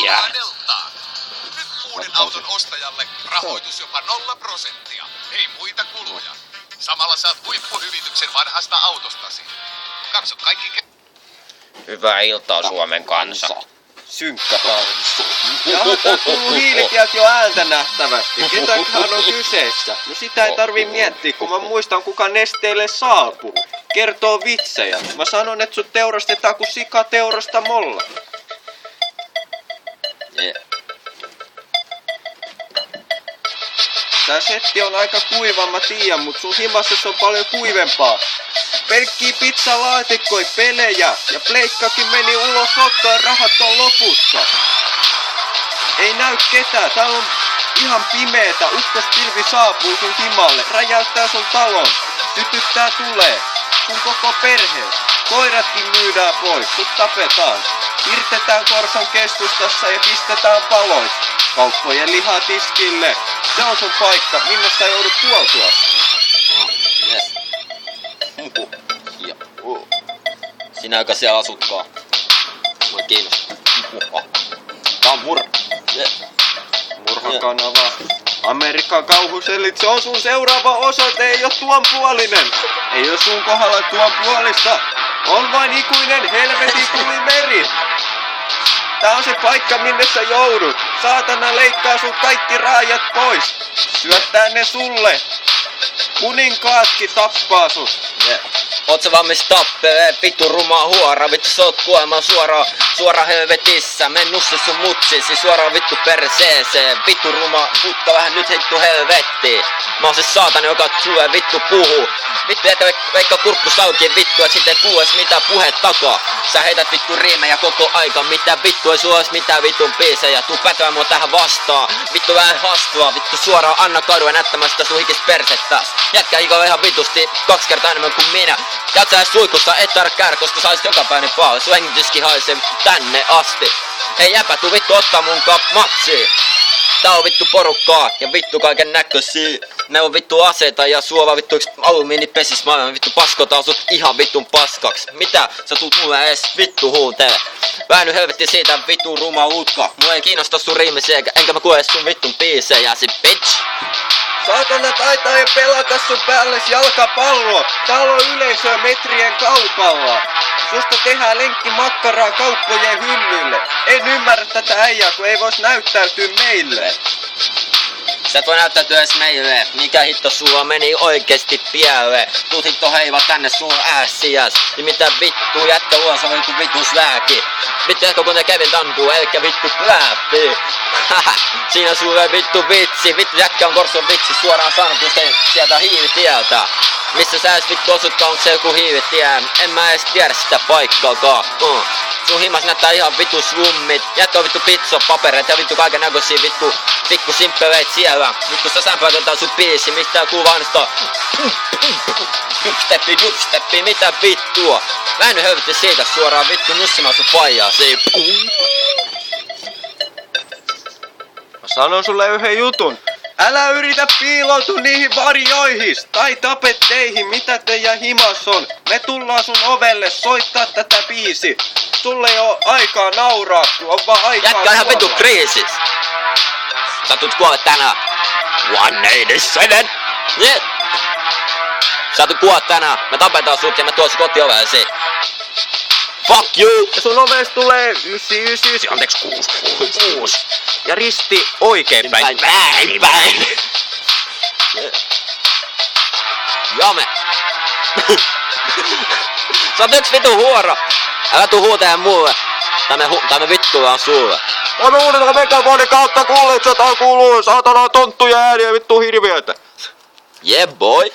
Ostakaa Deltaa. Nyt uuden auton ostajalle rahoitus jopa 0%. Ei muita kuluja. Samalla saat huippuhyvityksen vanhasta autostasi. Katso kaikki... Hyvää iltaa Suomen kansa. Synkkä kanssa. Jaha, tää kuuluu hiilikielto ääntä nähtävästi. Ketäköhän on kyseessä? No sitä ei tarvii miettiä, kun mä muistan kuka Nesteelle saapuu. Kertoo vitsejä. Mä sanon, että sut teurastetaan kun sika teurasta molla. Tää setti on aika kuiva, mä tiedän, mut sun himassa se on paljon kuivempaa. Pelkkii pizzalaatikkoi, pelejä ja pleikkakin meni ulos ottoon ja rahat on lopussa. Ei näy ketään, täällä on ihan pimeetä, ukkospilvi saapuu sun himalle, räjäyttää sun talon, sytyttää tulee, sun koko perhe. Koiratkin myydään pois, sut tapetaan. Irtetään Korson keskustassa ja pistetään paloit. Kauppojen lihatiskille. Se on sun paikka, minne sä joudut tuotua. Yes. Sinä joka siellä asutkaa. Mua kiinnostaa. Tää on Murhakanava. Amerikan kauhusellit, se on sun seuraava osoite, ei oo tuon puolinen. Ei oo sun kohdalla tuon puolista. On vain ikuinen helvetin tulimeri. Tää on se paikka, minne sä joudut. Saatana leikkaa sun kaikki raajat pois. Syöttää ne sulle. Kuninkaatkin tappaa sut. Oot sä valmis tappelee, vittu rumaa huora. Vittu sä oot kuolemaan suora helvetissä. Men nusse sun mutsisi suoraan vittu perseeseen. Vittu ruma putta vähän nyt hittu helvettiin. Mä oon se saatana joka sulle vittu puhuu. Vittu et veikka kurkkus auki vittu et sit et kuules mitä puhe takaa. Sä heität vittu riimejä koko aika. Mitä vittu ei sulla ois mitään vittun biisejä. Tuu pätevä mua tähän vastaan. Vittu vähän hastua. Vittu suoraan anna kadua näyttämästä sun hikis persettä. Jätkä hikoa ihan vitusti 2 kertaa enemmän kuin minä. Jat sä edes suikusta et tarvitse käydä, koska sä oisit jokapäinen paali. Sun hengityskin haisee tänne asti. Hei jäpä, tuu vittu ottaa mun matsiin. Tää on vittu porukkaa ja vittu kaiken näköisiä. Ne on vittu aseita ja suova vittu yks alumiinipesis maailman vittu paskotaan sut ihan vittun paskaks. Mitä sä tuut mulle ees vittu huutele? Väänny helvetti siitä vittu ruma utka. Mua ei kiinnosta sun riimisiä enkä mä kuule sun vittun biisejäsi bitch. Saatana taitaa jo pelata sun päälles jalkapalloa. Täällä on yleisöä metrien kaupalla. Susta tehdään lenkki makkaraa kauppojen hyllylle. En ymmärrä tätä äijää, kun ei vois näyttäytyä meille. Sä et voi näyttäytyä edes meille. Mikä hitto sulla meni oikeesti pieleen? Tuut hitto heiva tänne sun ässiäs. Ja mitä vittu jätkä ulos on vittu vitus lääki. Vittu ehkä kun ne Kevin tampuu, elkä vittu läpi. Haha, siinä sulle vittu vitsi. Vittu jätkä on Korson vitsi suoraan saanut just sieltä hiivitieltä. Missä sä edes vittu osutkaan, onks se joku hiivitie? En mä edes tiedä sitä paikkaakaan. Sun himas näyttää ihan vittu slummit. Jätkä on vittu pizzapapereet ja vittu kaiken näköisiä vittu pikku simppeleit siellä. Vittu sä sämpäätetään sun biisi, mistä kuuluu ainoastaan dubsteppi, mitä vittua? Mä en helvetti siitä suoraan vittu nussimaan sun paijaasi. Mä sanon sulle yhden jutun. Älä yritä piiloutua niihin varjoihis, tai tapetteihin, mitä teidän himas on. Me tullaan sun ovelle soittaa tätä biisi. Sulle ei oo aikaa nauraa, kun on vaan aikaa jätkä ihan vittu kriisis. Sä tulet kuolle tänään. 187. Yeah. Sä tulet kuolle tänään. Me tapetaan sut ja me tuossa kotiovellesi. Fuck you! Ja sun ovesta tulee 999, anteeksi 666. Ja risti oikein päin. Päin. Jame. Sä oot yks vitu huora. Älä tuu huuteen mulle. Tai me vittuillaan sulle. Me huudetaan megafonin kautta kuulee, että tää kuuluu saatana tonttuja ääniä vittu hirviöitä. Yeah boy.